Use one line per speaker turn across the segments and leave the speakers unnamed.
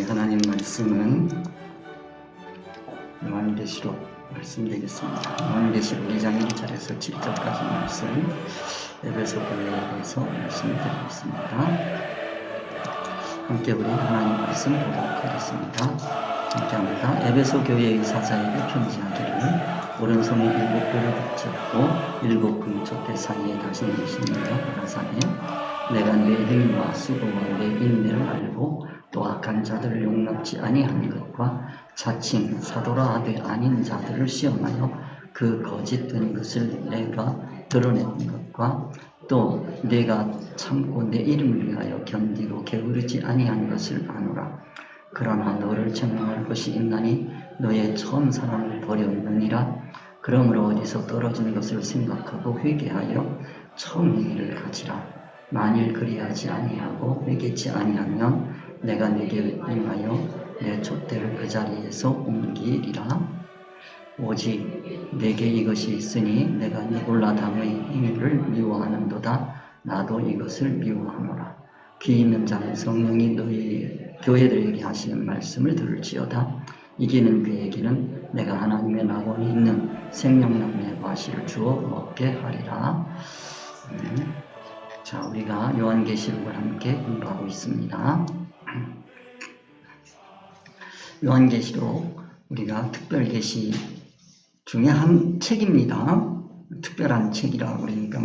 하나님 말씀은 요한계시록 말씀 되겠습니다. 요한계시록 2장 1절에서 7절까지 말씀, 에베소 교회에 대해서 말씀드리고 있습니다. 함께 우리 하나님 말씀 보도록 하겠습니다. 함께합니다. 에베소 교회의 사자에게 편지하기를 오른손에 7뼈를 붙잡고 7 금쪽대 사이에 다시 계시느냐 가라사대 내가 내 행위와 수고와 내 인내를 알고 또 악한 자들을 용납지 아니하는 것과 자칭 사도라 하되 아닌 자들을 시험하여 그 거짓된 것을 내가 드러내는 것과 또 내가 참고 내 이름을 위하여 견디고 게으르지 아니한 것을 아노라. 그러나 너를 책망할 것이 있나니 너의 처음 사랑을 버렸느니라. 그러므로 어디서 떨어진 것을 생각하고 회개하여 처음 행위를 가지라. 만일 그리하지 아니하고 회개치 아니하면 내가 네게 임하여 내 촛대를 그 자리에서 옮기리라. 오직 내게 이것이 있으니 내가 니골라담의 행위를 미워하는도다. 나도 이것을 미워하노라. 귀 있는 자는 성령이 너희 교회들에게 하시는 말씀을 들을지어다. 이기는 그에게는 내가 하나님의 낙원에 있는 생명나무의 과실을 주어 먹게 하리라. 자, 우리가 요한계시록을 함께 공부하고 있습니다. 요한계시록 우리가 특별계시 중에 한 책입니다. 특별한 책이라 그러니까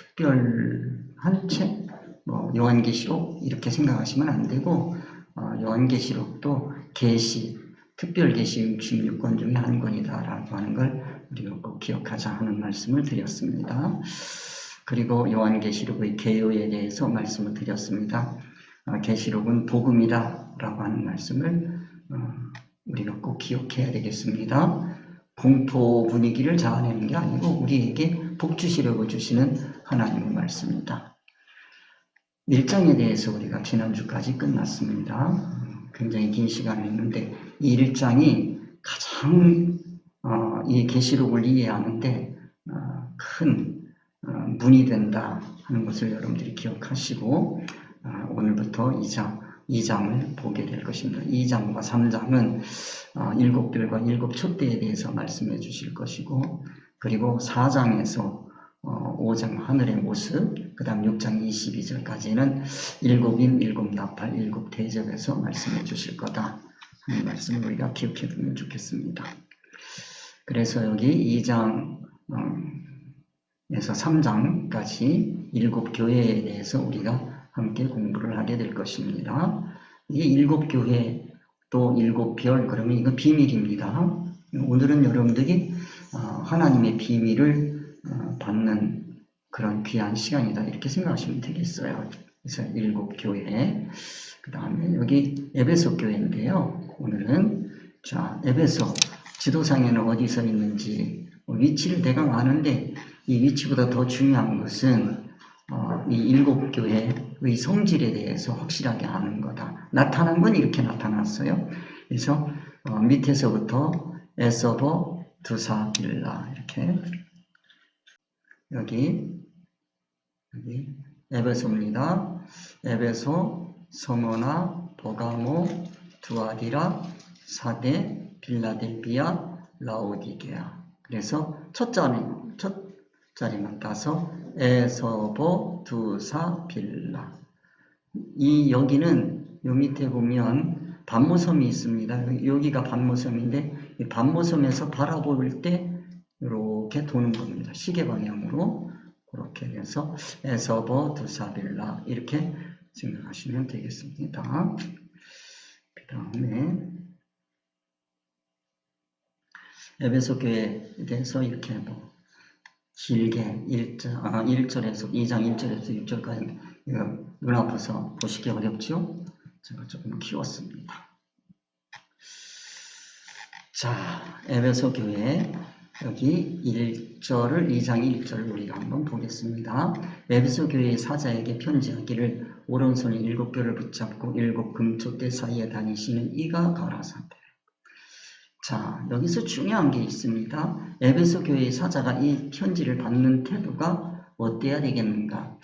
특별한 책, 요한계시록 이렇게 생각하시면 안 되고 요한계시록도 계시, 특별계시 66권 중에 한 권이다라고 하는 걸 우리가 꼭 기억하자 하는 말씀을 드렸습니다. 그리고 요한계시록의 개요에 대해서 말씀을 드렸습니다. 계시록은 복음이다 라고 하는 말씀을 우리가 꼭 기억해야 되겠습니다. 공포 분위기를 자아내는 게 아니고 우리에게 복 주시려고 주시는 하나님의 말씀입니다. 1장에 대해서 우리가 지난주까지 끝났습니다. 굉장히 긴 시간을 했는데 이 1장이 가장 이 계시록을 이해하는데 큰 문이 된다 하는 것을 여러분들이 기억하시고 오늘부터 2장을 보게 될 것입니다. 2장과 3장은 7별과 7 촛대에 대해서 말씀해 주실 것이고 그리고 4장에서 5장 하늘의 모습, 그 다음 6장 22절까지는 7인, 7나팔, 7대접에서 말씀해 주실 거다 하는 말씀을 우리가 기억해 두면 좋겠습니다. 그래서 여기 2장에서 3장까지 7 교회에 대해서 우리가 함께 공부를 하게 될 것입니다. 이 7 교회 또 7별 그러면 이거 비밀입니다. 오늘은 여러분들이 하나님의 비밀을 받는 그런 귀한 시간이다 이렇게 생각하시면 되겠어요. 그래서 7 교회 그 다음에 여기 에베소 교회인데요. 오늘은 자 에베소 지도상에는 어디서 있는지 위치를 대강 아는데 이 위치보다 더 중요한 것은 이 7 교회의 성질에 대해서 확실하게 아는 거다. 나타난 건 이렇게 나타났어요. 그래서 밑에서부터 에서도 두사 빌라 이렇게 여기 에베소입니다. 에베소, 서머나, 버가모, 두아디라, 사데, 빌라델비아, 라오디게아. 그래서 첫 자리만 따서 에서보, 두사, 빌라. 이 여기는 요 밑에 보면 반모섬이 있습니다. 여기가 반모섬인데 이 반모섬에서 바라볼 때 이렇게 도는 겁니다. 시계 방향으로 그렇게 해서 에서보, 두사, 빌라 이렇게 생각하시면 되겠습니다. 그 다음에 에베소 교회에 대해서 이렇게 길게 1절에서 2장 1절에서 6절까지 눈 아파서 보시기 어렵죠? 제가 조금 키웠습니다. 자, 에베소 교회 여기 1절을 2장 1절을 우리가 한번 보겠습니다. 에베소 교회의 사자에게 편지하기를 오른손에 7뼈를 붙잡고 7 금촛대 사이에 다니시는 이가 가라사대. 자, 여기서 중요한 게 있습니다. 에베소 교회의 사자가 이 편지를 받는 태도가 어때야 되겠는가?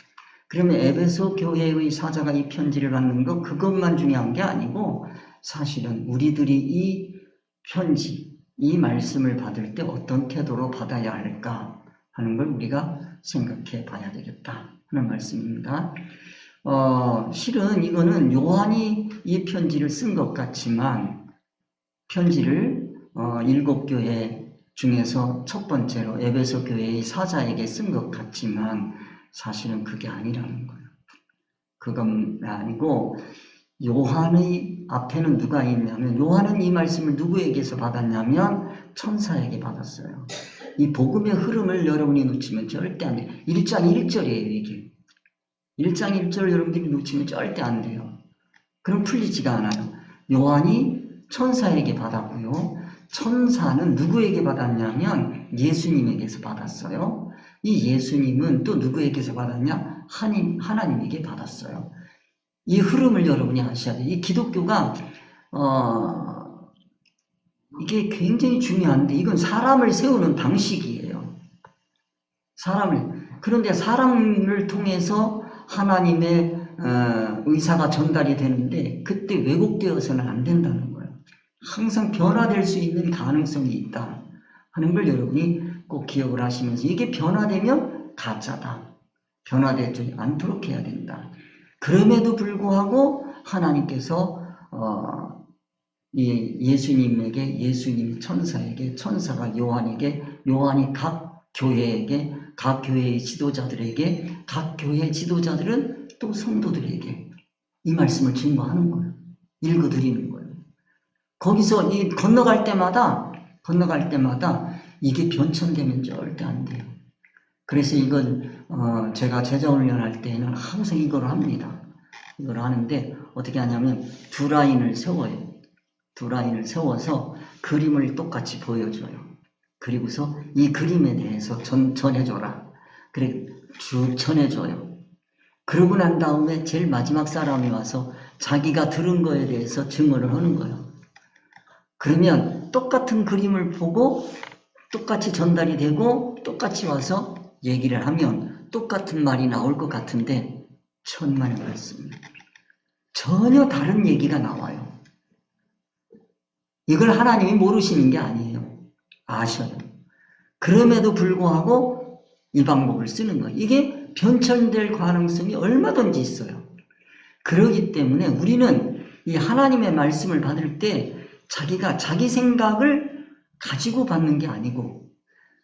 그러면 에베소 교회의 사자가 이 편지를 받는 거 그것만 중요한 게 아니고 사실은 우리들이 이 편지, 이 말씀을 받을 때 어떤 태도로 받아야 할까 하는 걸 우리가 생각해 봐야 되겠다 하는 말씀입니다. 실은 이거는 요한이 이 편지를 쓴 것 같지만 편지를 7교회 중에서 첫 번째로 에베소 교회의 사자에게 쓴 것 같지만 사실은 그게 아니라는 거예요. 그건 아니고 요한의 앞에는 누가 있냐면 요한은 이 말씀을 누구에게서 받았냐면 천사에게 받았어요. 이 복음의 흐름을 여러분이 놓치면 절대 안 돼요. 1장 1절이에요 이게. 1장 1절 여러분들이 놓치면 절대 안 돼요. 그럼 풀리지가 않아요. 요한이 천사에게 받았고요. 천사는 누구에게 받았냐면 예수님에게서 받았어요. 이 예수님은 또 누구에게서 받았냐? 하나님에게 받았어요. 이 흐름을 여러분이 아셔야 돼요. 이 기독교가 이게 굉장히 중요한데 이건 사람을 세우는 방식이에요. 그런데 사람을 통해서 하나님의 의사가 전달이 되는데 그때 왜곡되어서는 안 된다는 거예요. 항상 변화될 수 있는 가능성이 있다 하는 걸 여러분이 꼭 기억을 하시면서 이게 변화되면 가짜다. 변화되지 않도록 해야 된다. 그럼에도 불구하고 하나님께서 예수님에게, 예수님 천사에게, 천사가 요한에게, 요한이 각 교회에게, 각 교회의 지도자들에게, 각 교회의 지도자들은 또 성도들에게 이 말씀을 증거하는 거예요. 읽어드리는 거예요. 거기서 건너갈 때마다 이게 변천되면 절대 안 돼요. 그래서 이건 제가 제자훈련 할 때는 항상 이걸 합니다. 이걸 하는데 어떻게 하냐면 두 라인을 세워요. 두 라인을 세워서 그림을 똑같이 보여줘요. 그리고서 이 그림에 대해서 전해줘라. 그래 쭉 전해줘요. 그러고 난 다음에 제일 마지막 사람이 와서 자기가 들은 거에 대해서 증언을 하는 거예요. 그러면 똑같은 그림을 보고 똑같이 전달이 되고 똑같이 와서 얘기를 하면 똑같은 말이 나올 것 같은데 천만의 말씀. 전혀 다른 얘기가 나와요. 이걸 하나님이 모르시는 게 아니에요. 아셔요. 그럼에도 불구하고 이 방법을 쓰는 거예요. 이게 변천될 가능성이 얼마든지 있어요. 그렇기 때문에 우리는 이 하나님의 말씀을 받을 때 자기가 자기 생각을 가지고 받는 게 아니고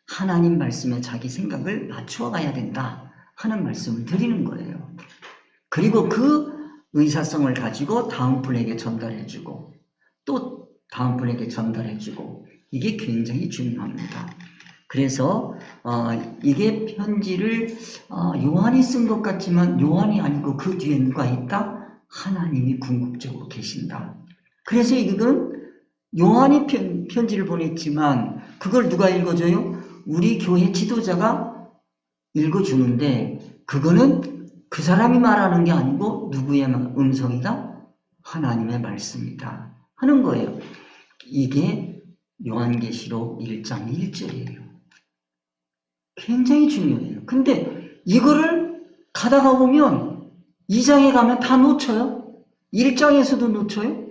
하나님 말씀에 자기 생각을 맞추어 가야 된다 하는 말씀을 드리는 거예요. 그리고 그 의사성을 가지고 다음 분에게 전달해주고 또 다음 분에게 전달해주고 이게 굉장히 중요합니다. 그래서 이게 편지를 요한이 쓴 것 같지만 요한이 아니고 그 뒤에 누가 있다? 하나님이 궁극적으로 계신다. 그래서 이건 요한이 편지를 보냈지만 그걸 누가 읽어줘요? 우리 교회 지도자가 읽어주는데 그거는 그 사람이 말하는 게 아니고 누구의 음성이다? 하나님의 말씀이다 하는 거예요. 이게 요한계시록 1장 1절이에요. 굉장히 중요해요. 근데 이거를 가다가 보면 2장에 가면 다 놓쳐요. 1장에서도 놓쳐요.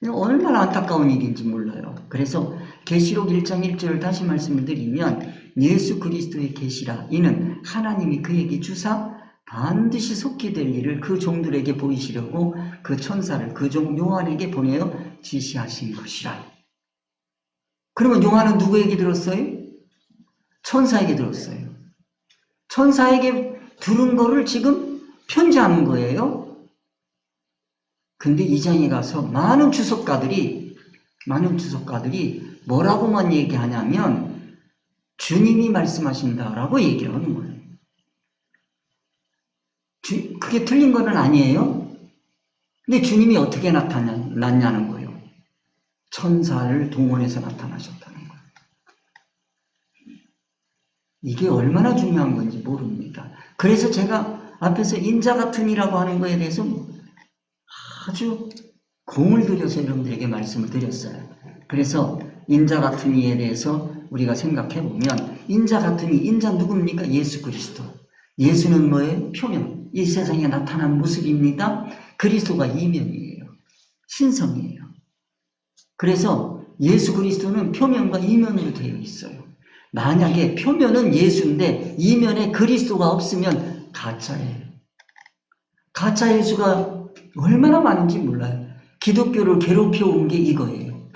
얼마나 안타까운 일인지 몰라요. 그래서 계시록 1장 1절을 다시 말씀을 드리면 예수 그리스도의 계시라 이는 하나님이 그에게 주사 반드시 속히 될 일을 그 종들에게 보이시려고 그 천사를 그 종 요한에게 보내어 지시하신 것이라. 그러면 요한은 누구에게 들었어요? 천사에게 들었어요. 천사에게 들은 거를 지금 편지하는 거예요. 근데 2장에 가서 많은 주석가들이 뭐라고만 얘기하냐면 주님이 말씀하신다라고 얘기를 하는 거예요. 그게 틀린 거는 아니에요. 근데 주님이 어떻게 나타났냐는 거예요. 천사를 동원해서 나타나셨다는 거예요. 이게 얼마나 중요한 건지 모릅니다. 그래서 제가 앞에서 인자 같은 이라고 하는 거에 대해서 아주 공을 들여서 여러분들에게 말씀을 드렸어요. 그래서 인자 같은 이에 대해서 우리가 생각해 보면 인자 같은 이, 인자 누굽니까? 예수 그리스도. 예수는 뭐예요? 표면. 이 세상에 나타난 모습입니다. 그리스도가 이면이에요. 신성이에요. 그래서 예수 그리스도는 표면과 이면으로 되어 있어요. 만약에 표면은 예수인데 이면에 그리스도가 없으면 가짜예요. 가짜 예수가 얼마나 많은지 몰라요. 기독교를 괴롭혀온 게 이거예요.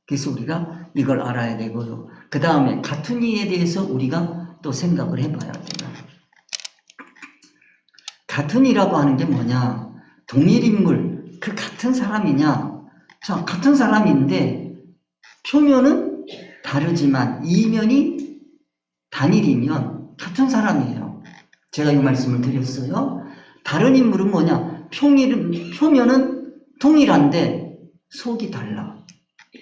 그래서 우리가 이걸 알아야 되고요. 그 다음에 같은 이에 대해서 우리가 또 생각을 해봐야 돼요. 같은 이라고 하는 게 뭐냐? 동일 인물, 그 같은 사람이냐? 자, 같은 사람인데 표면은 다르지만 이면이 단일이면 같은 사람이에요. 제가 이 말씀을 드렸어요. 다른 인물은 뭐냐? 표면은 동일한데 속이 달라.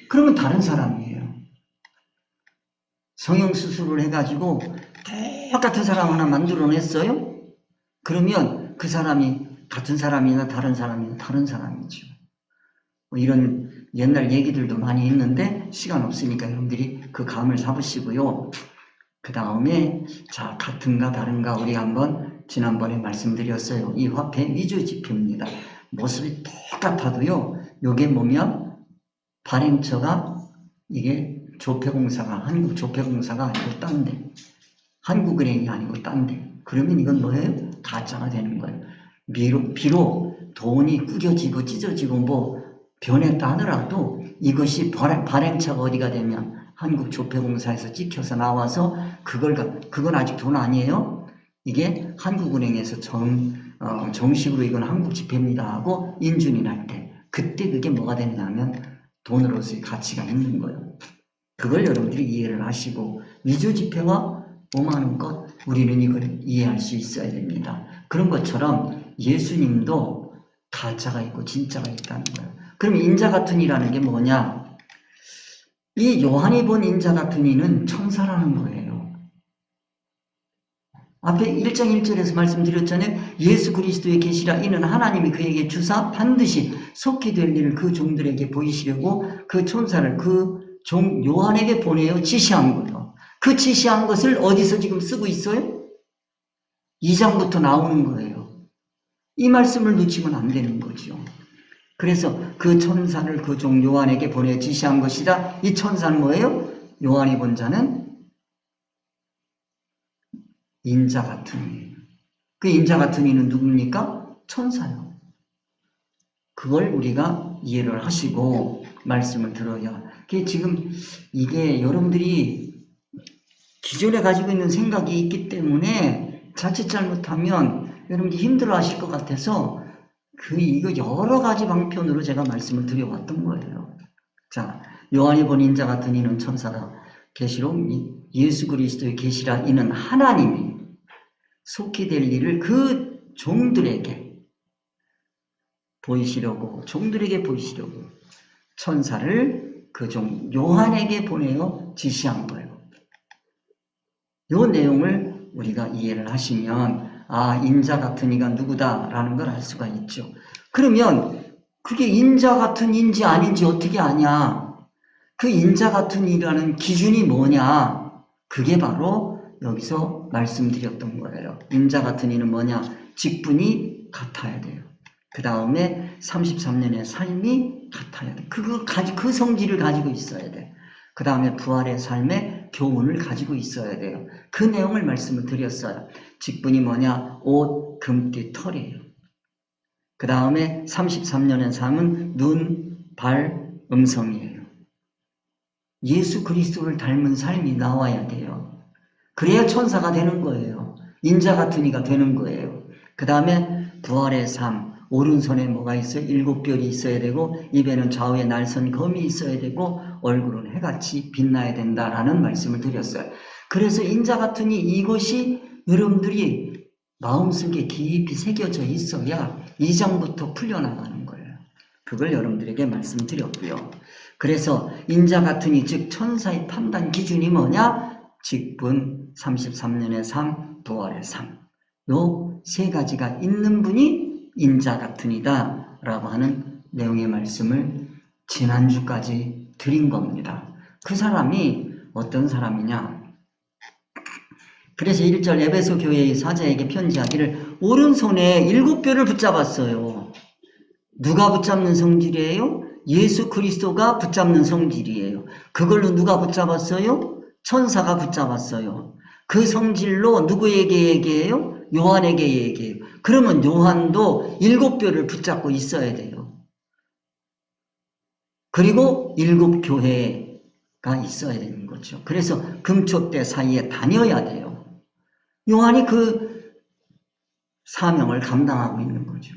그러면 다른 사람이에요. 성형수술을 해가지고 똑같은 사람 하나 만들어냈어요? 그러면 그 사람이 같은 사람이나 다른 사람이나 다른 사람이죠. 뭐 이런 옛날 얘기들도 많이 있는데 시간 없으니까 여러분들이 그 감을 잡으시고요. 그 다음에 자 같은가 다른가 우리 한번 지난번에 말씀드렸어요. 이 화폐 위조 지표입니다. 모습이 똑같아도요. 요게 뭐면 발행처가 이게 조폐공사가 한국조폐공사가 아니고 딴데 한국은행이 아니고 딴데 그러면 이건 뭐예요? 가짜가 되는 거예요. 비록 돈이 구겨지고 찢어지고 뭐 변했다 하더라도 이것이 발행처가 어디가 되면 한국조폐공사에서 찍혀서 나와서 그건 아직 돈 아니에요. 이게 한국은행에서 정식으로 이건 한국지폐입니다 하고 인준이 날 때 그때 그게 뭐가 되냐면 돈으로서의 가치가 있는 거예요. 그걸 여러분들이 이해를 하시고 위조지폐와 오만한 것 우리는 이걸 이해할 수 있어야 됩니다. 그런 것처럼 예수님도 가짜가 있고 진짜가 있다는 거예요. 그럼 인자 같은 이라는 게 뭐냐? 이 요한이 본 인자 같은 이는 천사라는 거예요. 앞에 1장 1절에서 말씀드렸잖아요. 예수 그리스도의 계시라 이는 하나님이 그에게 주사 반드시 속히 될 일을 그 종들에게 보이시려고 그 천사를 그 종 요한에게 보내어 지시한 거예요. 그 지시한 것을 어디서 지금 쓰고 있어요? 2장부터 나오는 거예요. 이 말씀을 놓치면 안 되는 거죠. 그래서 그 천사를 그 종 요한에게 보내어 지시한 것이다. 이 천사는 뭐예요? 요한이 본 자는 인자 같은 이예요. 그 인자 같은 이는 누굽니까? 천사요. 그걸 우리가 이해를 하시고 말씀을 들어야. 지금 이게 여러분들이 기존에 가지고 있는 생각이 있기 때문에 자칫 잘못하면 여러분들이 힘들어 하실 것 같아서 이거 여러 가지 방편으로 제가 말씀을 드려왔던 거예요. 자, 요한이 본 인자 같은 이는 천사다. 계시록 예수 그리스도의 계시라 이는 하나님이 속히 될 일을 그 종들에게 보이시려고 천사를 그 종 요한에게 보내어 지시한 거예요. 이 내용을 우리가 이해를 하시면 인자 같은 이가 누구다라는 걸 알 수가 있죠. 그러면 그게 인자 같은 이인지 아닌지 어떻게 아냐? 그 인자 같은 이라는 기준이 뭐냐? 그게 바로 여기서 말씀드렸던 거예요. 인자 같은 이는 뭐냐? 직분이 같아야 돼요. 그 다음에 33년의 삶이 같아야 돼. 그 성질을 가지고 있어야 돼. 그 다음에 부활의 삶의 교훈을 가지고 있어야 돼요. 그 내용을 말씀을 드렸어요. 직분이 뭐냐? 옷, 금띠, 털이에요. 그 다음에 33년의 삶은 눈, 발, 음성이에요. 예수 그리스도를 닮은 삶이 나와야 돼요. 그래야 천사가 되는 거예요. 인자 같은 이가 되는 거예요. 그 다음에 부활의 삶, 오른손에 뭐가 있어요? 7별이 있어야 되고 입에는 좌우에 날선 검이 있어야 되고 얼굴은 해같이 빛나야 된다라는 말씀을 드렸어요. 그래서 인자 같은 이것이 여러분들이 마음속에 깊이 새겨져 있어야 2장부터 풀려나가는 거예요. 그걸 여러분들에게 말씀드렸고요. 그래서 인자 같은 이 즉 천사의 판단 기준이 뭐냐? 직분, 33년의 삶, 부활의 삶. 요 세 가지가 있는 분이 인자 같은 이다 라고 하는 내용의 말씀을 지난주까지 드린 겁니다. 그 사람이 어떤 사람이냐? 그래서 1절 에베소 교회의 사자에게 편지하기를 오른손에 7뼈를 붙잡았어요. 누가 붙잡는 성질이에요? 예수 그리스도가 붙잡는 성질이에요. 그걸로 누가 붙잡았어요? 천사가 붙잡았어요. 그 성질로 누구에게 얘기해요? 요한에게 얘기해요. 그러면 요한도 7뼈를 붙잡고 있어야 돼요. 그리고 7교회가 있어야 되는 거죠. 그래서 금초대 사이에 다녀야 돼요. 요한이 그 사명을 감당하고 있는 거죠.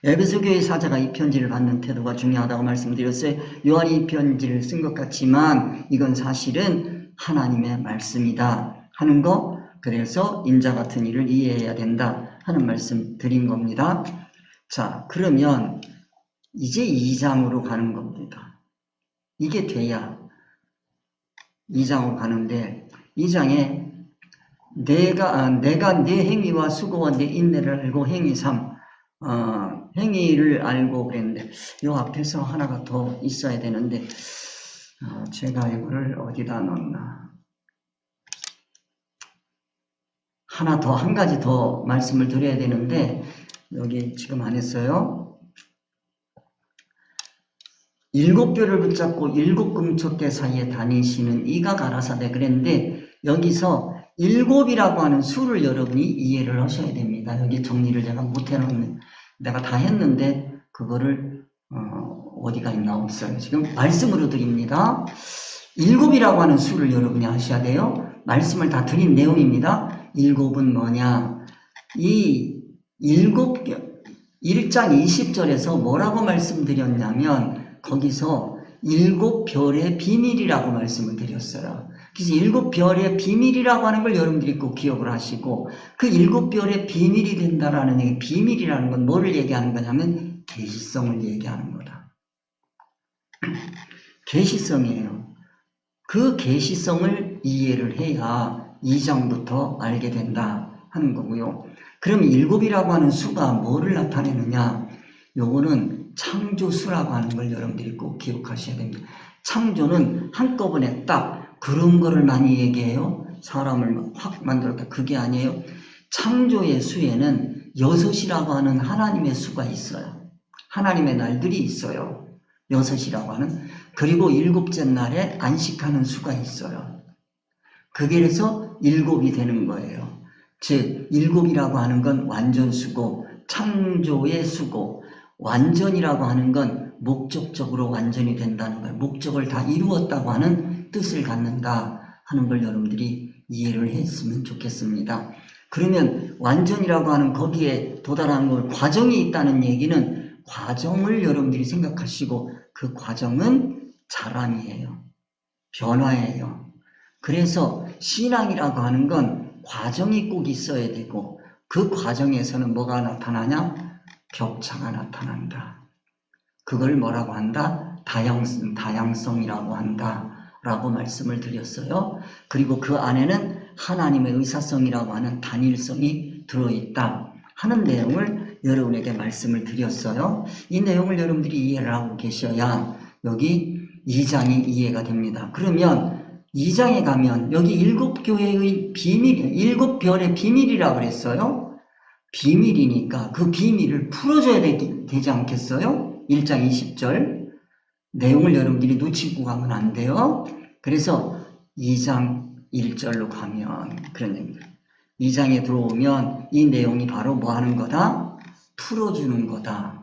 에베소 교회 사자가 이 편지를 받는 태도가 중요하다고 말씀드렸어요. 요한이 이 편지를 쓴 것 같지만 이건 사실은 하나님의 말씀이다 하는 거, 그래서 인자 같은 일을 이해해야 된다 하는 말씀 드린 겁니다. 자, 그러면 이제 2장으로 가는 겁니다. 이게 돼야 2장으로 가는데, 2장에 내가 내 행위와 수고와 내 인내를 알고 행위 3, 행위를 알고 그랬는데 요 앞에서 하나가 더 있어야 되는데 제가 이거를 어디다 넣나, 하나 더, 한 가지 더 말씀을 드려야 되는데 여기 지금 안 했어요. 7뼈를 붙잡고 7금초대 사이에 다니시는 이가 가라사대 그랬는데, 여기서 7이라고 하는 수를 여러분이 이해를 하셔야 됩니다. 여기 정리를 제가 못 해놓는, 내가 다 했는데 그거를 어디가 있나 없어요. 지금 말씀으로 드립니다. 7이라고 하는 수를 여러분이 아셔야 돼요. 말씀을 다 드린 내용입니다. 7은 뭐냐, 이 1장 20절에서 뭐라고 말씀드렸냐면 거기서 7별의 비밀이라고 말씀을 드렸어요. 그래서 7별의 비밀이라고 하는 걸 여러분들이 꼭 기억을 하시고, 그 7별의 비밀이 된다라는 얘기, 비밀이라는 건 뭐를 얘기하는 거냐면 계시성을 얘기하는 거다. 계시성이에요. 그 계시성을 이해를 해야 2장부터 알게 된다 하는 거고요. 그럼 7이라고 하는 수가 뭐를 나타내느냐, 요거는 창조수라고 하는 걸 여러분들이 꼭 기억하셔야 됩니다. 창조는 한꺼번에 딱 그런 거를 많이 얘기해요. 사람을 확 만들었다, 그게 아니에요. 창조의 수에는 6이라고 하는 하나님의 수가 있어요. 하나님의 날들이 있어요. 6이라고 하는. 그리고 7째 날에 안식하는 수가 있어요. 그게 그래서 7이 되는 거예요. 즉 7이라고 하는 건 완전수고, 창조의 수고, 완전이라고 하는 건 목적적으로 완전이 된다는 거예요. 목적을 다 이루었다고 하는 뜻을 갖는다 하는 걸 여러분들이 이해를 했으면 좋겠습니다. 그러면 완전이라고 하는 거기에 도달하는 걸 과정이 있다는 얘기는, 과정을 여러분들이 생각하시고 그 과정은 자람이에요. 변화예요. 그래서 신앙이라고 하는 건 과정이 꼭 있어야 되고, 그 과정에서는 뭐가 나타나냐? 격차가 나타난다. 그걸 뭐라고 한다? 다양성이라고 한다 라고 말씀을 드렸어요. 그리고 그 안에는 하나님의 의사성이라고 하는 단일성이 들어있다 하는 내용을 여러분에게 말씀을 드렸어요. 이 내용을 여러분들이 이해를 하고 계셔야 여기 2장이 이해가 됩니다. 그러면 2장에 가면 여기 7교회의 비밀, 7별의 비밀이라고 그랬어요. 비밀이니까 그 비밀을 풀어줘야 되지 않겠어요? 1장 20절 내용을 여러분들이 놓치고 가면 안 돼요. 그래서 2장 1절로 가면 그런 얘기입니다. 2장에 들어오면 이 내용이 바로 뭐 하는 거다? 풀어주는 거다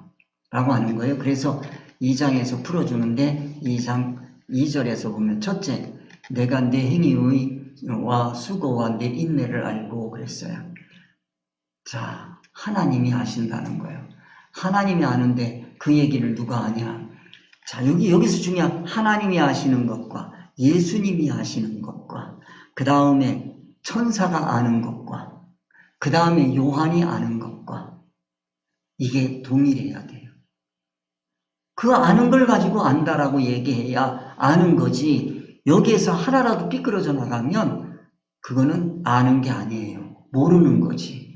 라고 하는 거예요. 그래서 2장에서 풀어주는데 2장 2절에서 보면 첫째, 내가 내 행위와 수고와 내 인내를 알고 그랬어요. 자, 하나님이 아신다는 거예요. 하나님이 아는데 그 얘기를 누가 아냐? 자, 여기서 중요한 하나님이 아시는 것과 예수님이 아시는 것과 그 다음에 천사가 아는 것과 그 다음에 요한이 아는 것과 이게 동일해야 돼요. 그 아는 걸 가지고 안다라고 얘기해야 아는 거지, 여기에서 하나라도 삐뚤어져 나가면 그거는 아는 게 아니에요. 모르는 거지.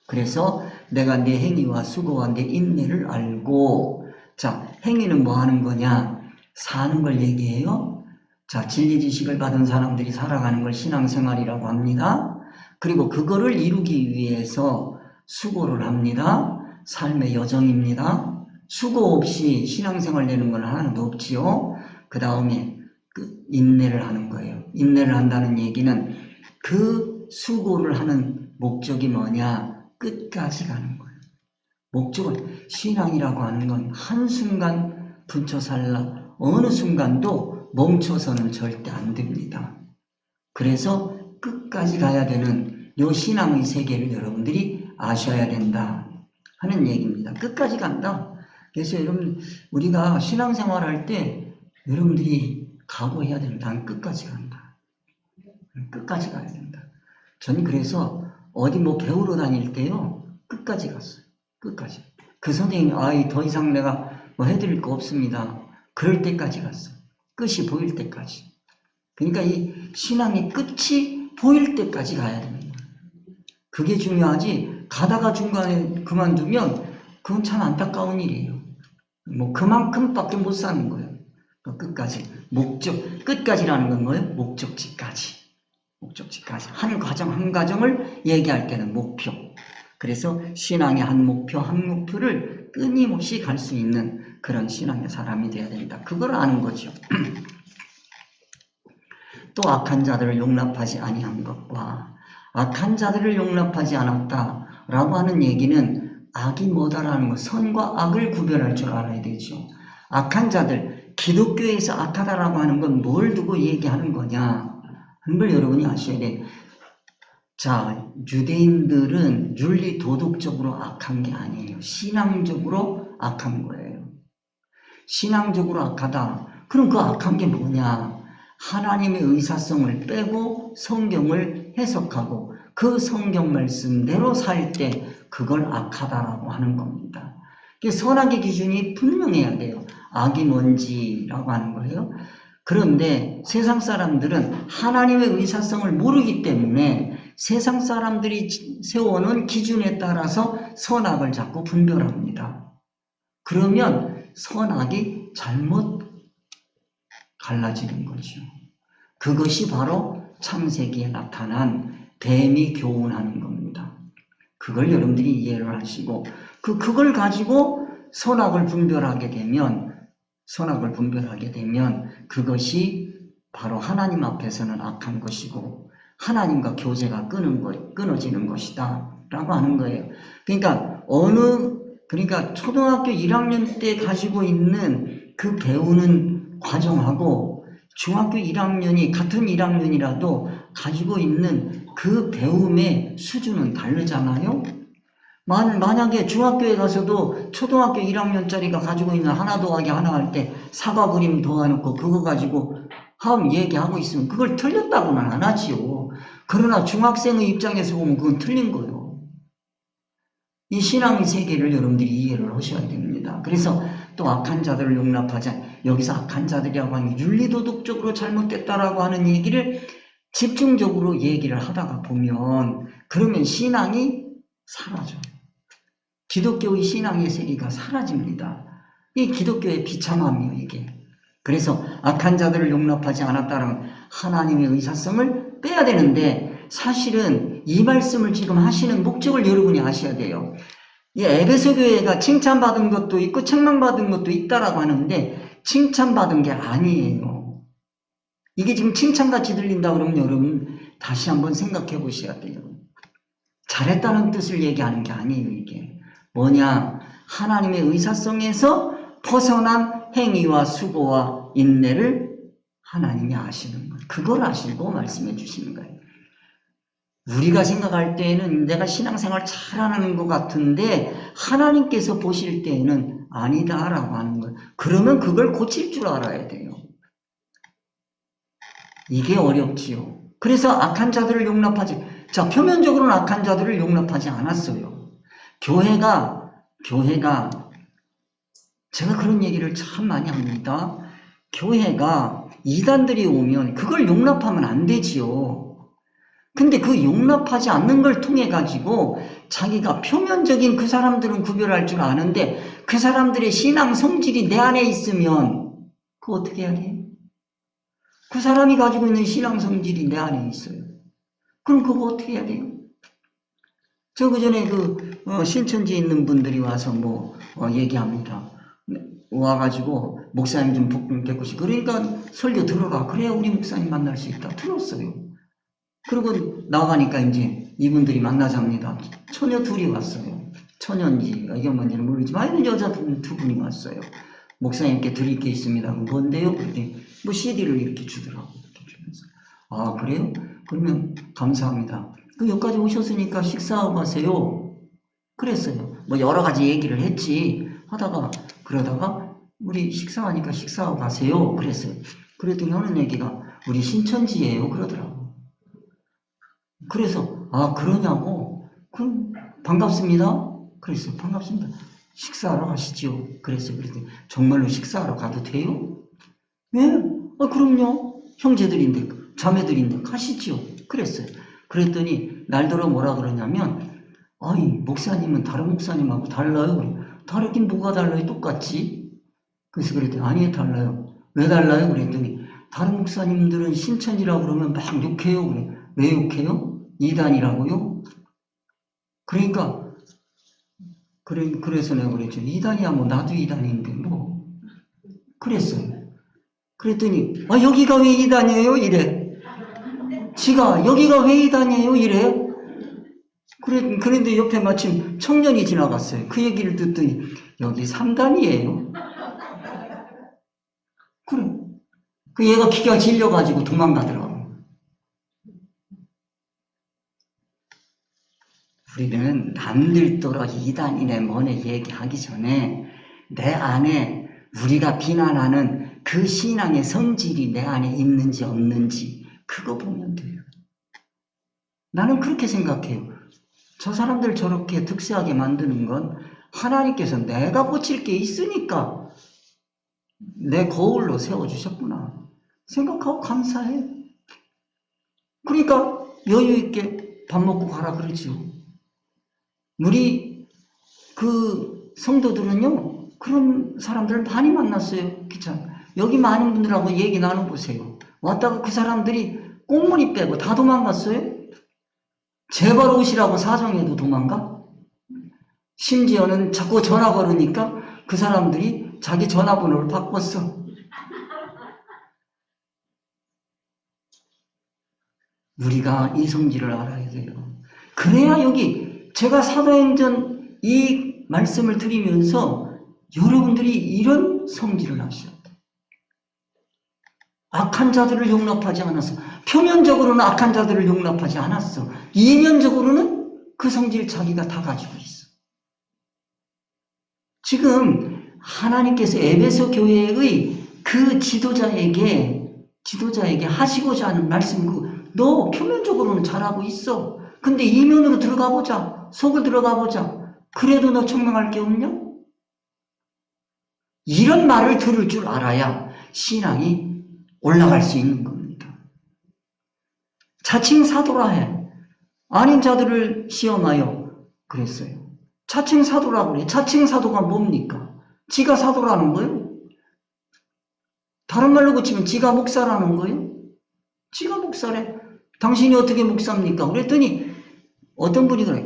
그래서 내가 내 행위와 수고와 내 인내를 알고, 자, 행위는 뭐 하는 거냐? 사는 걸 얘기해요. 자, 진리 지식을 받은 사람들이 살아가는 걸 신앙생활이라고 합니다. 그리고 그거를 이루기 위해서 수고를 합니다. 삶의 여정입니다. 수고 없이 신앙생활 되는 건 하나도 없지요. 그 다음에 인내를 하는 거예요. 인내를 한다는 얘기는 그 수고를 하는 목적이 뭐냐? 끝까지 가는 거예요. 목적은 신앙이라고 하는 건 한순간 분쳐살라 어느 순간도 멈춰서는 절대 안 됩니다. 그래서 끝까지 가야 되는 요 신앙의 세계를 여러분들이 아셔야 된다 하는 얘기입니다. 끝까지 간다. 그래서 여러분 우리가 신앙생활 할 때 여러분들이 각오해야 된다. 난 끝까지 간다. 끝까지 가야 된다. 저는 그래서 어디 뭐 배우러 다닐 때요. 끝까지 갔어요. 끝까지. 그 선생님이 더 이상 내가 뭐 해드릴 거 없습니다. 그럴 때까지 갔어요. 끝이 보일 때까지. 그러니까 이 신앙의 끝이 보일 때까지 가야 됩니다. 그게 중요하지 가다가 중간에 그만두면 그건 참 안타까운 일이에요. 뭐 그만큼밖에 못 사는 거예요. 끝까지. 끝까지라는 건 뭐예요? 목적지까지. 목적지까지. 한 과정, 한 과정을 얘기할 때는 목표. 그래서 신앙의 한 목표를 끊임없이 갈 수 있는 그런 신앙의 사람이 되어야 된다. 그걸 아는 거죠. 또 악한 자들을 용납하지 아니한 것과 악한 자들을 용납하지 않았다라고 하는 얘기는 악이 뭐다라는 것, 선과 악을 구별할 줄 알아야 되죠. 악한 자들, 기독교에서 악하다라고 하는 건 뭘 두고 얘기하는 거냐 하는 걸 여러분이 아셔야 돼요. 자, 유대인들은 윤리 도덕적으로 악한 게 아니에요. 신앙적으로 악한 거예요. 신앙적으로 악하다. 그럼 그 악한 게 뭐냐? 하나님의 의사성을 빼고 성경을 해석하고 그 성경 말씀대로 살 때 그걸 악하다라고 하는 겁니다. 선악의 기준이 분명해야 돼요. 악이 뭔지라고 하는 거예요. 그런데 세상 사람들은 하나님의 의사성을 모르기 때문에 세상 사람들이 세워놓은 기준에 따라서 선악을 자꾸 분별합니다. 그러면 선악이 잘못 갈라지는 거죠. 그것이 바로 창세기에 나타난 뱀이 교훈하는 겁니다. 그걸 여러분들이 이해를 하시고 그걸 가지고 선악을 분별하게 되면 그것이 바로 하나님 앞에서는 악한 것이고 하나님과 교제가 끊어지는 것이다 라고 하는 거예요. 그러니까 초등학교 1학년 때 가지고 있는 그 배우는 과정하고 중학교 1학년이 같은 1학년이라도 가지고 있는 그 배움의 수준은 다르잖아요. 만약에 중학교에 가서도 초등학교 1학년짜리가 가지고 있는 하나 더하기 하나 할 때 사과 그림 더해놓고 그거 가지고 얘기하고 있으면 그걸 틀렸다고는 안 하지요. 그러나 중학생의 입장에서 보면 그건 틀린 거예요. 이 신앙의 세계를 여러분들이 이해를 하셔야 됩니다. 그래서 또 악한 자들을 용납하지 여기서 악한 자들이라고 하는 윤리도덕적으로 잘못됐다라고 하는 얘기를 집중적으로 얘기를 하다가 보면 그러면 신앙이 사라져요. 기독교의 신앙의 세계가 사라집니다. 이 기독교의 비참함이에요, 이게. 그래서 악한 자들을 용납하지 않았다는 하나님의 의사성을 빼야 되는데 사실은 이 말씀을 지금 하시는 목적을 여러분이 아셔야 돼요. 이 에베소 교회가 칭찬받은 것도 있고 책망받은 것도 있다라고 하는데 칭찬받은 게 아니에요. 이게 지금 칭찬같이 들린다 그러면 여러분 다시 한번 생각해 보셔야 돼요. 잘했다는 뜻을 얘기하는 게 아니에요, 이게. 뭐냐? 하나님의 의사성에서 벗어난 행위와 수고와 인내를 하나님이 아시는 거예요. 그걸 아시고 말씀해 주시는 거예요. 우리가 생각할 때에는 내가 신앙생활 잘하는 것 같은데 하나님께서 보실 때에는 아니다라고 하는 거예요. 그러면 그걸 고칠 줄 알아야 돼요. 이게 어렵지요. 그래서 악한 자들을 표면적으로는 악한 자들을 용납하지 않았어요. 교회가 제가 그런 얘기를 참 많이 합니다. 교회가 이단들이 오면 그걸 용납하면 안 되지요. 근데 그 용납하지 않는 걸 통해 가지고 자기가 표면적인 그 사람들은 구별할 줄 아는데 그 사람들의 신앙 성질이 내 안에 있으면 그거 어떻게 해야 돼요? 그 사람이 가지고 있는 신앙 성질이 내 안에 있어요. 그럼 그거 어떻게 해야 돼요? 저 그전에 신천지에 있는 분들이 와서 얘기합니다. 와가지고 목사님 좀 뵙고 싶고 그러니까 설교 들어라. 그래야 우리 목사님 만날 수 있다. 들었어요. 그리고 나가니까 이제 이분들이 만나자합니다. 처녀 둘이 왔어요. 처녀인지 이게 뭔지는 모르지만 하여튼 여자 두 분이 왔어요. 목사님께 드릴 게 있습니다. 뭔데요? 그랬더니 CD를 이렇게 주더라고. 이렇게 주면서. 아 그래요? 그러면 감사합니다. 여기까지 오셨으니까 식사하고 가세요. 그랬어요. 여러 가지 얘기를 했지 하다가 그러다가 우리 식사하니까 식사하고 가세요. 그랬어요. 그랬더니 하는 얘기가 우리 신천지예요. 그러더라고. 그래서 아 그러냐고? 그럼 반갑습니다. 그랬어요. 반갑습니다. 식사하러 가시죠. 그랬어요. 그랬더니 정말로 식사하러 가도 돼요? 네. 그럼요. 형제들인데 자매들인데 가시죠. 그랬어요. 그랬더니 날더러 뭐라 그러냐면 아이 목사님은 다른 목사님하고 달라요. 다르긴 뭐가 달라요? 똑같지. 그래서 그랬더니 아니 달라요. 왜 달라요? 그랬더니 다른 목사님들은 신천이라고 그러면 막 욕해요. 그래. 왜 욕해요? 이단이라고요? 그러니까 그래서 내가 그랬죠. 이단이야 나도 이단인데 그랬어요. 그랬더니 여기가 왜 이단이에요? 이래. 지가 여기가 왜 이단이에요? 이래. 그런데 옆에 마침 청년이 지나갔어요. 그 얘기를 듣더니 여기 3단이에요. 그래. 얘가 기가 질려가지고 도망가더라고. 우리는 남들더러 이단이네 뭐네 얘기하기 전에 내 안에 우리가 비난하는 그 신앙의 성질이 내 안에 있는지 없는지 그거 보면 돼요. 나는 그렇게 생각해요. 저 사람들 저렇게 득세하게 만드는 건 하나님께서 내가 고칠 게 있으니까 내 거울로 세워주셨구나 생각하고 감사해. 그러니까 여유 있게 밥 먹고 가라 그러죠. 우리 성도들은요 그런 사람들을 많이 만났어요. 여기 많은 분들하고 얘기 나눠보세요. 왔다가 그 사람들이 꽁무니 빼고 다 도망갔어요. 제발 오시라고 사정해도 도망가? 심지어는 자꾸 전화 걸으니까 그 사람들이 자기 전화번호를 바꿨어. 우리가 이 성질을 알아야 돼요. 그래야 여기 제가 사도행전 이 말씀을 드리면서 여러분들이 이런 성질을 하셔야 돼요. 악한 자들을 용납하지 않았어. 표면적으로는 악한 자들을 용납하지 않았어. 이면적으로는 그 성질 자기가 다 가지고 있어. 지금 하나님께서 에베소 교회의 그 지도자에게 하시고자 하는 말씀 너 표면적으로는 잘하고 있어. 근데 이면으로 들어가 보자. 속을 들어가 보자. 그래도 너 청명할 게 없냐? 이런 말을 들을 줄 알아야 신앙이 올라갈 수 있는 겁니다. 자칭 사도라 해. 아닌 자들을 시험하여 그랬어요. 자칭 사도라고 그래. 자칭 사도가 뭡니까? 지가 사도라는 거예요? 다른 말로 고치면 지가 목사라는 거예요? 지가 목사래. 당신이 어떻게 목사입니까? 그랬더니 어떤 분이 그래.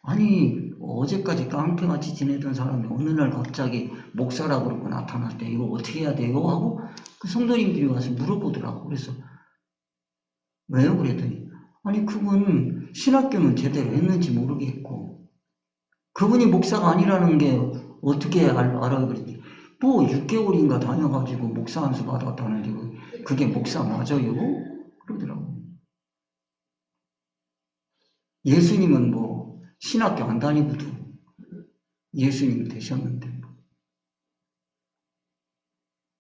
아니 어제까지 깡패같이 지내던 사람이 어느 날 갑자기 목사라고 그러고 나타났대. 이거 어떻게 해야 돼요? 하고 그 성도님들이 와서 물어보더라고. 그래서 왜요? 그랬더니 아니 그분 신학교는 제대로 했는지 모르겠고 그분이 목사가 아니라는 게 어떻게 알아요? 그랬더니 6개월인가 다녀가지고 목사 안수 받았다는데 그게 목사 맞아요? 그러더라고. 예수님은 신학교 안 다니고도 예수님 되셨는데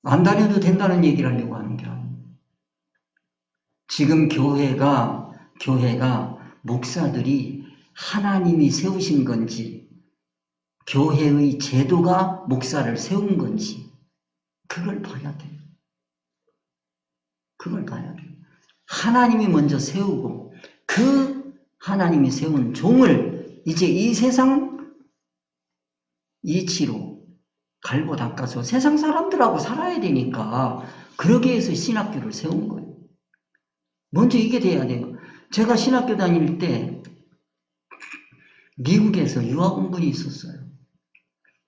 안 다녀도 된다는 얘기를 하려고 하는 게 아니에요. 지금 교회가 목사들이 하나님이 세우신 건지 교회의 제도가 목사를 세운 건지 그걸 봐야 돼요. 그걸 봐야 돼요. 하나님이 먼저 세우고 그 하나님이 세운 종을 이제 이 세상 이치로 갈고 닦아서 세상 사람들하고 살아야 되니까 그러기 위해서 신학교를 세운 거예요. 먼저 이게 돼야 돼요. 제가 신학교 다닐 때 미국에서 유학 온 분이 있었어요.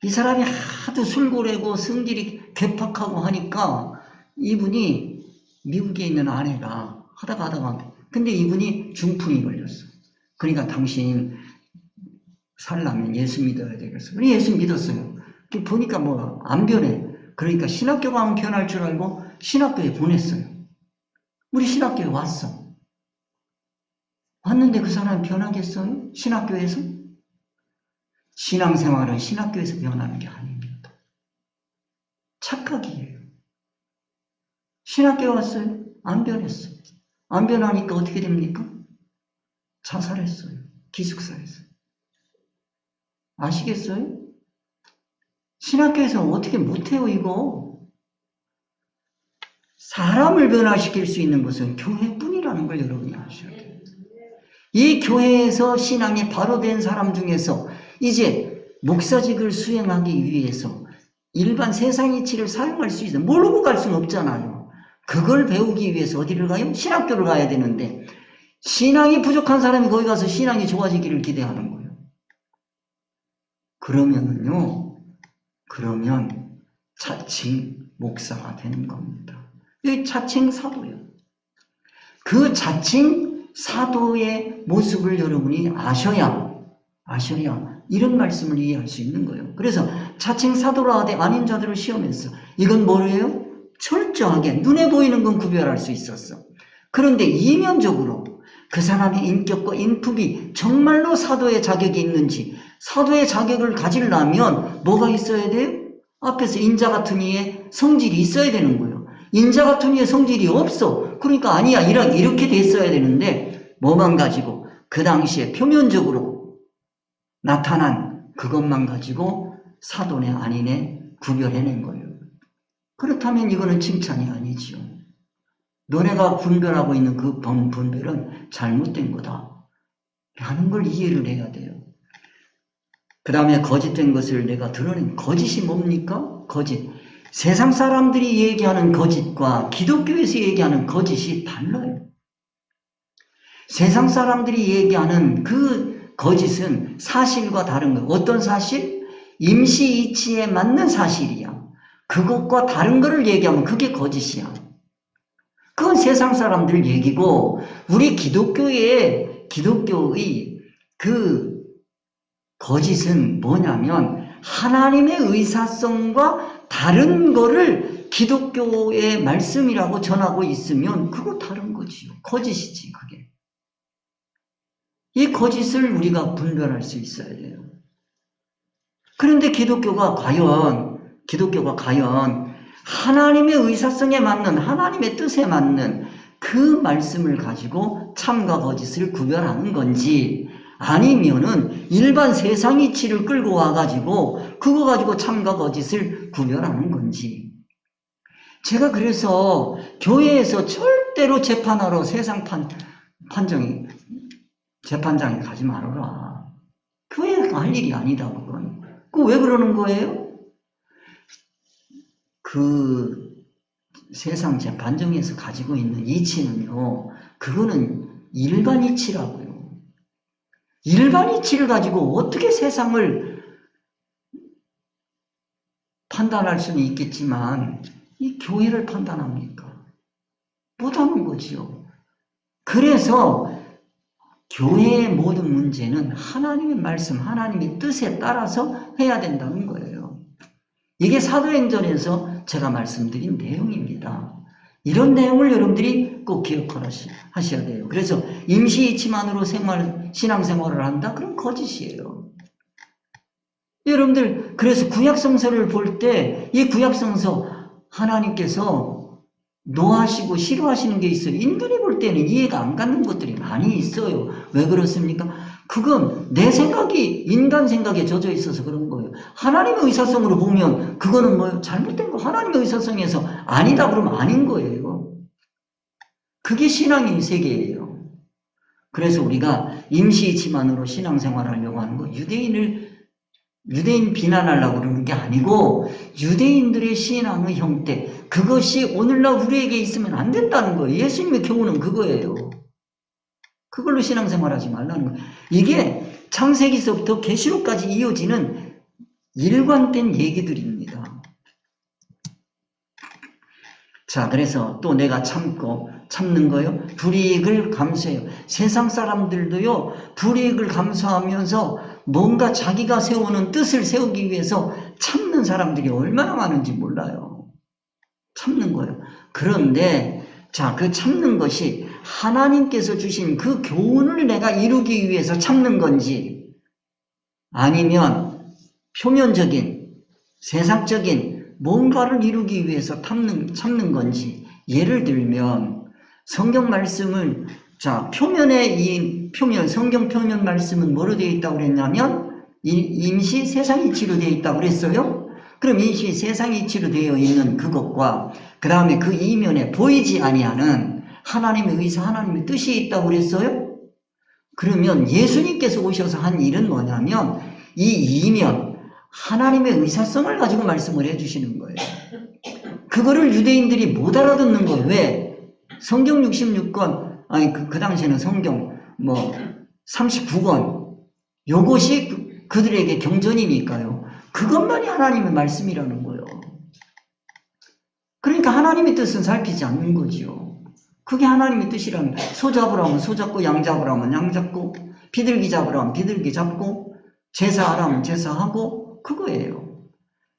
이 사람이 하도 술고래고 성질이 괴팍하고 하니까 이분이 미국에 있는 아내가 하다가 근데 이분이 중풍이 걸렸어. 그러니까 당신 살려면 예수 믿어야 되겠어. 그래서 예수 믿었어요. 보니까 뭐 안 변해. 그러니까 신학교 가면 변할 줄 알고 신학교에 보냈어요. 우리 신학교에 왔어. 왔는데 그 사람이 변하겠어요? 신학교에서? 신앙생활은 신학교에서 변하는 게 아닙니다. 착각이에요. 신학교에 왔어요? 안 변했어. 안 변하니까 어떻게 됩니까? 자살했어요. 기숙사에서. 아시겠어요? 신학교에서 어떻게 못해요, 이거? 사람을 변화시킬 수 있는 것은 교회뿐이라는 걸 여러분이 아셔야 돼요. 이 교회에서 신앙이 바로 된 사람 중에서 이제 목사직을 수행하기 위해서 일반 세상 이치를 사용할 수 있어요. 모르고 갈 수는 없잖아요. 그걸 배우기 위해서 어디를 가요? 신학교를 가야 되는데 신앙이 부족한 사람이 거기 가서 신앙이 좋아지기를 기대하는 거예요. 그러면 자칭 목사가 되는 겁니다. 이 자칭 사도예요. 그 자칭 사도의 모습을 여러분이 아셔야 이런 말씀을 이해할 수 있는 거예요. 그래서 자칭 사도라 하되 아닌 자들을 시험했어. 이건 뭐예요? 철저하게 눈에 보이는 건 구별할 수 있었어. 그런데 이면적으로 그 사람의 인격과 인품이 정말로 사도의 자격이 있는지, 사도의 자격을 가지려면 뭐가 있어야 돼요? 앞에서 인자 같은 이의 성질이 있어야 되는 거예요. 인자 같은 이의 성질이 없어. 그러니까 아니야, 이렇게 됐어야 되는데 뭐만 가지고 그 당시에 표면적으로 나타난 그것만 가지고 사도네 아니네 구별해낸 거예요. 그렇다면 이거는 칭찬이 아니지요. 너네가 분별하고 있는 그 분별은 잘못된 거다 라는 걸 이해를 해야 돼요. 그 다음에 거짓된 것을 내가 드러낸 거짓이 뭡니까? 거짓. 세상 사람들이 얘기하는 거짓과 기독교에서 얘기하는 거짓이 달라요. 세상 사람들이 얘기하는 그 거짓은 사실과 다른 거예요. 어떤 사실? 임시이치에 맞는 사실이야. 그것과 다른 거를 얘기하면 그게 거짓이야. 그건 세상 사람들 얘기고 우리 기독교의 그 거짓은 뭐냐면 하나님의 의사성과 다른 거를 기독교의 말씀이라고 전하고 있으면 그거 다른 거지요. 거짓이지 그게. 이 거짓을 우리가 분별할 수 있어야 돼요. 그런데 기독교가 과연 하나님의 의사성에 맞는 하나님의 뜻에 맞는 그 말씀을 가지고 참과 거짓을 구별하는 건지 아니면은 일반 세상 이치를 끌고 와가지고 그거 가지고 참과 거짓을 구별하는 건지. 제가 그래서 교회에서 절대로 재판하러 세상 재판장에 가지 말아라. 교회가 할 일이 아니다 그건. 그거 왜 그러는 거예요? 그 세상 재판정에서 가지고 있는 이치는요, 그거는 일반 이치라고요. 일반 이치를 가지고 어떻게 세상을 판단할 수는 있겠지만 이 교회를 판단합니까? 못하는 거지요. 그래서 교회의 모든 문제는 하나님의 말씀, 하나님의 뜻에 따라서 해야 된다는 거예요. 이게 사도행전에서 제가 말씀드린 내용입니다. 이런 내용을 여러분들이 꼭 기억하셔야 돼요. 그래서 임시이치만으로 신앙생활을 한다? 그럼 거짓이에요. 여러분들 그래서 구약성서를 볼 때 이 구약성서 하나님께서 노하시고 싫어하시는 게 있어요. 인간이 볼 때는 이해가 안 가는 것들이 많이 있어요. 왜 그렇습니까? 그건 내 생각이 인간 생각에 젖어 있어서 그런 거예요. 하나님의 의사성으로 보면 그거는 뭐예요? 잘못된 거. 하나님의 의사성에서 아니다 그러면 아닌 거예요. 그게 신앙의 세계예요. 그래서 우리가 임시이치만으로 신앙생활을 하려고 하는 거, 유대인을 유대인 비난하려고 그러는 게 아니고 유대인들의 신앙의 형태, 그것이 오늘날 우리에게 있으면 안 된다는 거예요. 예수님의 교훈은 그거예요. 그걸로 신앙생활하지 말라는 거예요. 이게 창세기서부터 계시록까지 이어지는 일관된 얘기들입니다. 자, 그래서 또 내가 참는 거요. 불이익을 감수해요. 세상 사람들도요, 불이익을 감수하면서 뭔가 자기가 세우는 뜻을 세우기 위해서 참는 사람들이 얼마나 많은지 몰라요. 참는 거예요. 그런데, 자, 그 참는 것이 하나님께서 주신 그 교훈을 내가 이루기 위해서 참는 건지, 아니면 표면적인, 세상적인 뭔가를 이루기 위해서 참는 건지. 예를 들면 성경 말씀을, 자, 성경 표면 말씀은 뭐로 되어 있다고 그랬냐면 임시 세상 이치로 되어 있다고 그랬어요. 그럼 임시 세상 이치로 되어 있는 그것과 그 다음에 그 이면에 보이지 아니하는 하나님의 의사, 하나님의 뜻이 있다고 그랬어요. 그러면 예수님께서 오셔서 한 일은 뭐냐면 이 이면, 하나님의 의사성을 가지고 말씀을 해주시는 거예요. 그거를 유대인들이 못 알아듣는 거예요. 왜? 성경 66권, 아니 그 당시에는 성경 39권, 요것이 그들에게 경전이니까요. 그것만이 하나님의 말씀이라는 거예요. 그러니까 하나님의 뜻은 살피지 않는 거죠. 그게 하나님의 뜻이라면, 소 잡으라면 소 잡고, 양 잡으라면 양 잡고, 비둘기 잡으라면 비둘기 잡고, 제사하라면 제사하고, 그거예요.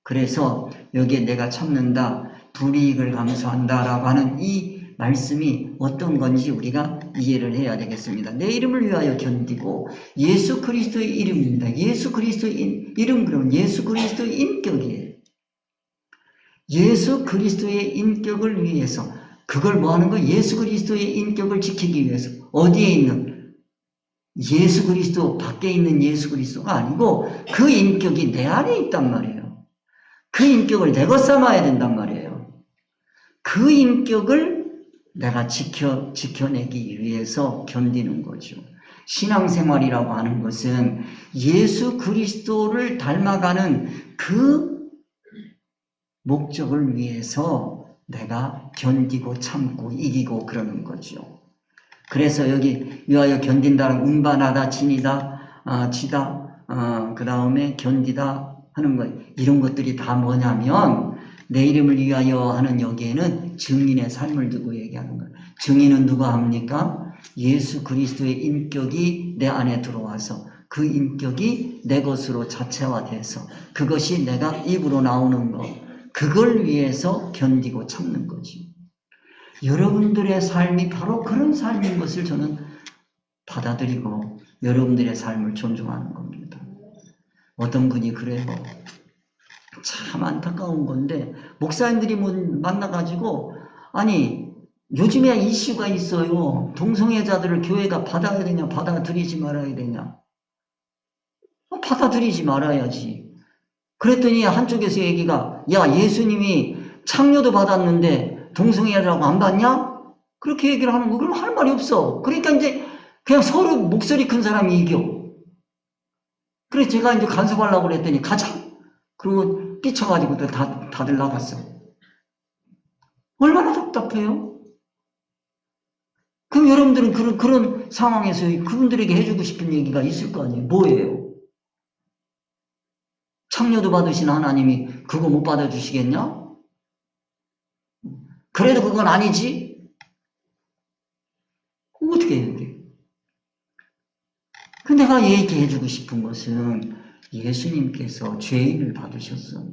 그래서 여기에 내가 참는다, 불이익을 감수한다라고 하는 이 말씀이 어떤 건지 우리가 이해를 해야 되겠습니다. 내 이름을 위하여 견디고, 예수 그리스도의 이름입니다. 예수 그리스도의 이름, 그러면 예수 그리스도의 인격이에요. 예수 그리스도의 인격을 위해서, 그걸 뭐 하는 거예요? 예수 그리스도의 인격을 지키기 위해서. 어디에 있는? 예수 그리스도 밖에 있는 예수 그리스도가 아니고 그 인격이 내 안에 있단 말이에요. 그 인격을 내가 삼아야 된단 말이에요. 그 인격을 내가 지켜내기 위해서 견디는 거죠. 신앙생활이라고 하는 것은 예수 그리스도를 닮아가는 그 목적을 위해서 내가 견디고 참고 이기고 그러는 거죠. 그래서 여기 위하여 견딘다는 운반하다, 지다, 그 다음에 견디다 하는 것, 이런 것들이 다 뭐냐면 내 이름을 위하여 하는 여기에는 증인의 삶을 두고 얘기하는 거예요. 증인은 누가 합니까? 예수 그리스도의 인격이 내 안에 들어와서 그 인격이 내 것으로 자체화돼서 그것이 내가 입으로 나오는 것, 그걸 위해서 견디고 참는 거지. 여러분들의 삶이 바로 그런 삶인 것을 저는 받아들이고 여러분들의 삶을 존중하는 겁니다. 어떤 분이 그래요. 참 안타까운 건데 목사님들이 만나가지고 아니 요즘에 이슈가 있어요. 동성애자들을 교회가 받아야 되냐 받아들이지 말아야 되냐. 받아들이지 말아야지. 그랬더니 한쪽에서 얘기가 야 예수님이 창녀도 받았는데 동성애라고 안 받냐? 그렇게 얘기를 하는 거 그럼 할 말이 없어. 그러니까 이제 그냥 서로 목소리 큰 사람이 이겨. 그래서 제가 이제 간섭하려고 그랬더니 가자. 그리고 삐쳐가지고 또 다들 나갔어. 얼마나 답답해요? 그럼 여러분들은 그런 상황에서 그분들에게 해주고 싶은 얘기가 있을 거 아니에요? 뭐예요? 창녀도 받으신 하나님이 그거 못 받아주시겠냐? 그래도 그건 아니지? 어떻게 해야 돼? 근데 내가 얘기해주고 싶은 것은 예수님께서 죄인을 받으셨어요.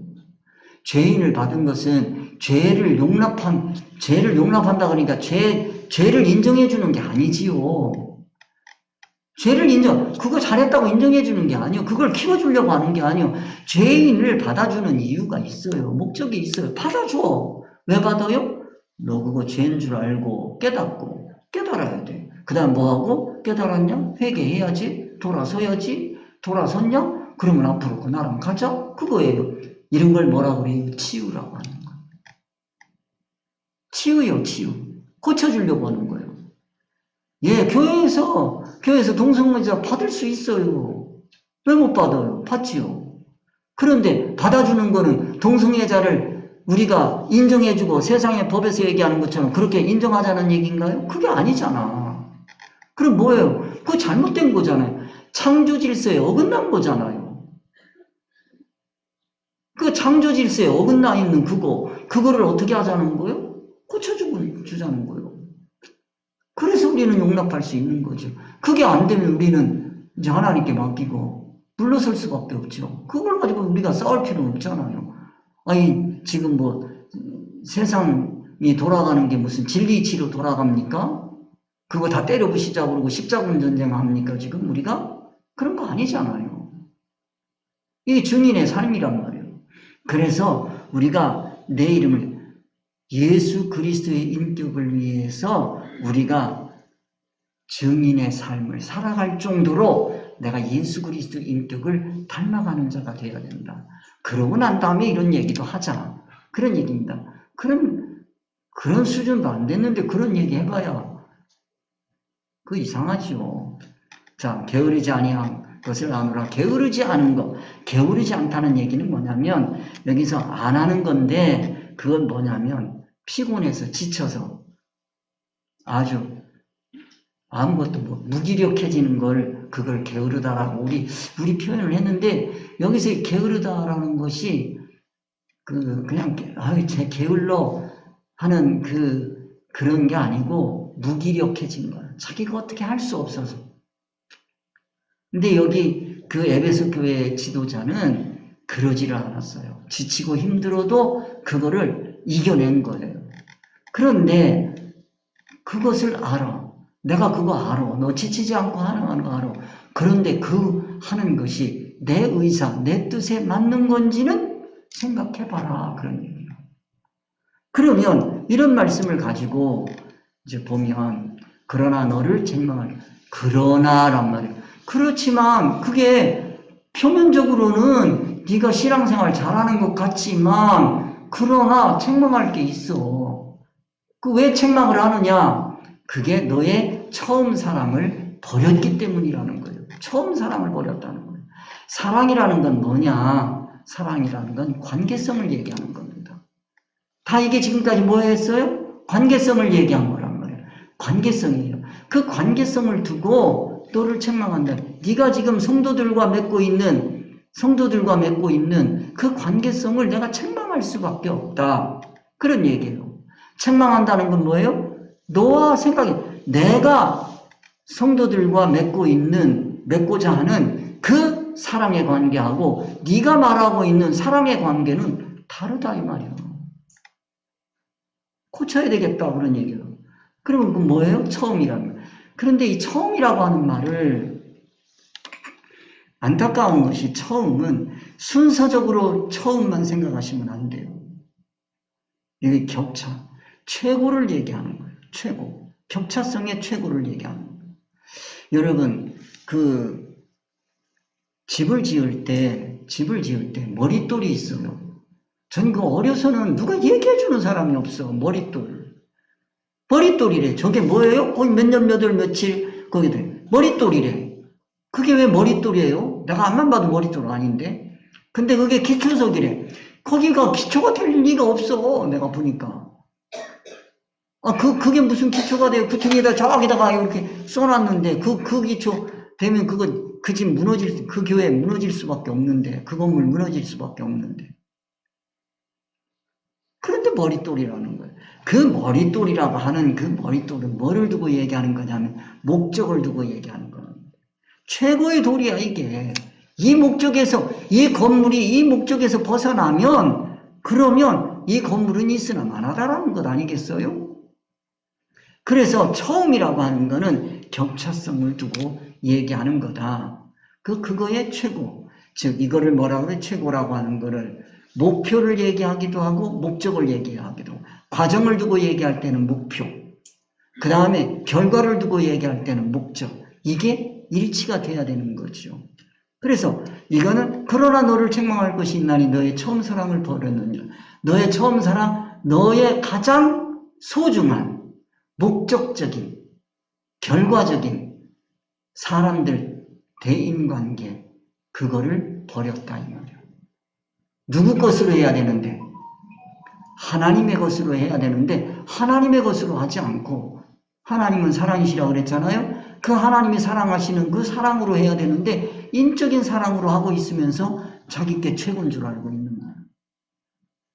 죄인을 받은 것은 죄를 용납한다 그러니까 죄를 인정해주는 게 아니지요. 그거 잘했다고 인정해주는 게 아니요. 그걸 키워주려고 하는 게 아니요. 죄인을 받아주는 이유가 있어요. 목적이 있어요. 받아줘. 왜 받아요? 너 그거 죄인 줄 알고 깨달아야 돼. 그 다음 뭐하고? 깨달았냐? 회개해야지. 돌아서야지. 돌아섰냐? 그러면 앞으로 그 나랑 가자. 그거예요. 이런 걸 뭐라고 그래요? 치유라고 하는 거예요. 치유요, 치유. 고쳐주려고 하는 거예요. 예, 교회에서 동성애자 받을 수 있어요. 왜 못 받아요? 받지요. 그런데 받아주는 거는 동성애자를 우리가 인정해주고 세상의 법에서 얘기하는 것처럼 그렇게 인정하자는 얘기인가요? 그게 아니잖아. 그럼 뭐예요? 그거 잘못된 거잖아요. 창조 질서에 어긋난 거잖아요. 그 창조 질서에 어긋나 있는 그거를 어떻게 하자는 거예요? 고쳐주자는 거예요. 그래서 우리는 용납할 수 있는 거죠. 그게 안 되면 우리는 이제 하나님께 맡기고 물러설 수밖에 없죠. 그걸 가지고 우리가 싸울 필요는 없잖아요. 아니, 지금 뭐 세상이 돌아가는 게 무슨 진리 이치로 돌아갑니까? 그거 다 때려 부시자고 그러고 십자군 전쟁 합니까? 지금 우리가? 그런 거 아니잖아요. 이게 증인의 삶이란 말이에요. 그래서 우리가 내 이름을 예수 그리스도의 인격을 위해서 우리가 증인의 삶을 살아갈 정도로 내가 예수 그리스도의 인격을 닮아가는 자가 되어야 된다. 그러고 난 다음에 이런 얘기도 하자. 그런 얘기입니다. 그런 수준도 안 됐는데 그런 얘기 해봐야 그 이상하죠. 자, 게으르지 아니한 것을 아노라. 게으르지 않은 것. 게으르지 않다는 얘기는 뭐냐면 여기서 안 하는 건데 그건 뭐냐면 피곤해서 지쳐서 아주 아무것도 무기력해지는 그걸 게으르다라고 우리 표현을 했는데 여기서 게으르다라는 것이 그냥 제 게을러 하는 그런 게 아니고 무기력해진 거야. 자기가 어떻게 할 수 없어서. 근데 여기 그 에베소 교회 지도자는 그러지를 않았어요. 지치고 힘들어도 그거를 이겨낸 거예요. 그런데 그것을 알아. 내가 그거 알아. 너 지치지 않고 하는 거 알아. 그런데 하는 것이 내 의사, 내 뜻에 맞는 건지는 생각해봐라. 그런 얘기예요. 그러면 이런 말씀을 가지고 이제 보면 그러나 너를 책망할 그러나란 말이에요. 그렇지만 그게 표면적으로는 네가 신앙생활 잘하는 것 같지만 그러나 책망할 게 있어. 왜 책망을 하느냐? 그게 너의 처음 사랑을 버렸기 때문이라는 거예요. 처음 사랑을 버렸다는 거예요. 사랑이라는 건 뭐냐? 사랑이라는 건 관계성을 얘기하는 겁니다. 다 이게 지금까지 뭐 했어요? 관계성을 얘기한 거란 말이에요. 관계성이에요. 그 관계성을 두고 너를 책망한다. 네가 지금 성도들과 맺고 있는 그 관계성을 내가 책망할 수밖에 없다. 그런 얘기예요. 책망한다는 건 뭐예요? 너와 생각이 내가 성도들과 맺고자 하는 그 사랑의 관계하고 네가 말하고 있는 사랑의 관계는 다르다 이 말이에요. 고쳐야 되겠다 그런 얘기예요. 그러면 그 뭐예요? 처음이라는 거. 그런데 이 처음이라고 하는 말을 안타까운 것이 처음은 순서적으로 처음만 생각하시면 안 돼요. 이게 격차, 최고를 얘기하는 거예요. 최고. 격차성의 최고를 얘기하는 거예요. 여러분, 집을 지을 때 머릿돌이 있어요. 전 어려서는 누가 얘기해주는 사람이 없어. 머릿돌이래. 저게 뭐예요? 거기 몇 년, 몇 월, 며칠, 거기들. 머릿돌이래. 그게 왜 머릿돌이에요? 내가 앞만 봐도 머릿돌 아닌데. 근데 그게 기초석이래. 거기가 기초가 될 리가 없어. 내가 보니까. 그게 무슨 기초가 돼요? 그 등에다 저기다가 이렇게 써놨는데, 그 기초 되면 그 집 그 교회 무너질 수밖에 없는데, 그 건물 무너질 수밖에 없는데. 그런데 머릿돌이라는 거예요. 그 머릿돌이라고 하는 그 머릿돌은 뭐를 두고 얘기하는 거냐면, 목적을 두고 얘기하는 거예요. 최고의 돌이야, 이게. 이 건물이 이 목적에서 벗어나면, 그러면 이 건물은 있으나 마나다라는 것 아니겠어요? 그래서 처음이라고 하는 거는 격차성을 두고 얘기하는 거다. 그거의 최고. 즉, 이거를 뭐라고 그래? 최고라고 하는 거를 목표를 얘기하기도 하고, 목적을 얘기하기도 하고, 과정을 두고 얘기할 때는 목표, 그 다음에 결과를 두고 얘기할 때는 목적. 이게 일치가 돼야 되는 거죠. 그래서 이거는 그러나 너를 책망할 것이 있나니 너의 처음 사랑을 버렸느냐. 너의 처음 사랑, 너의 가장 소중한 목적적인, 결과적인 사람들, 대인관계, 그거를 버렸다 이 말이에요. 누구 것으로 해야 되는데? 하나님의 것으로 해야 되는데 하나님의 것으로 하지 않고 하나님은 사랑이시라고 그랬잖아요. 그 하나님이 사랑하시는 그 사랑으로 해야 되는데 인적인 사랑으로 하고 있으면서 자기 게 최고인 줄 알고 있는 거예요.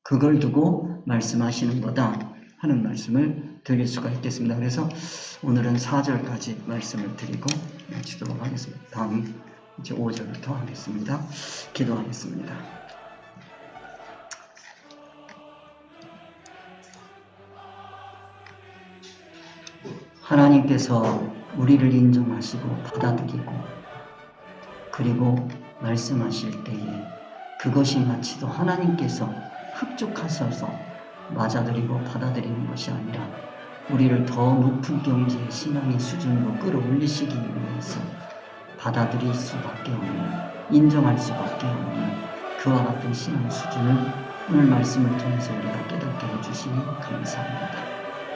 그걸 두고 말씀하시는 거다 하는 말씀을 드릴 수가 있겠습니다. 그래서 오늘은 4절까지 말씀을 드리고 마치도록 하겠습니다. 다음 이제 5절부터 하겠습니다. 기도하겠습니다. 하나님께서 우리를 인정하시고 받아들이고 그리고 말씀하실 때에 그것이 마치도 하나님께서 흡족하셔서 맞아들이고 받아들이는 것이 아니라 우리를 더 높은 경지의 신앙의 수준으로 끌어올리시기 위해서 받아들일 수밖에 없는, 인정할 수밖에 없는 그와 같은 신앙 수준을 오늘 말씀을 통해서 우리가 깨닫게 해주시니 감사합니다.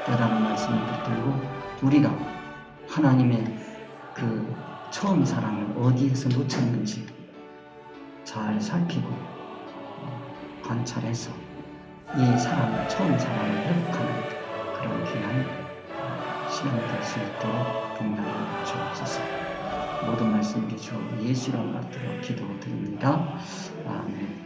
깨달은 말씀을 붙들고 우리가 하나님의 그 처음 사랑을 어디에서 놓쳤는지 잘 살피고 관찰해서 이 사랑을, 처음 사랑을 회복하는 그런 귀한 시간이 될 수 있도록 동남을 주옵소서. 모든 말씀 우리 주 예수라는 말들로 기도드립니다. 아멘.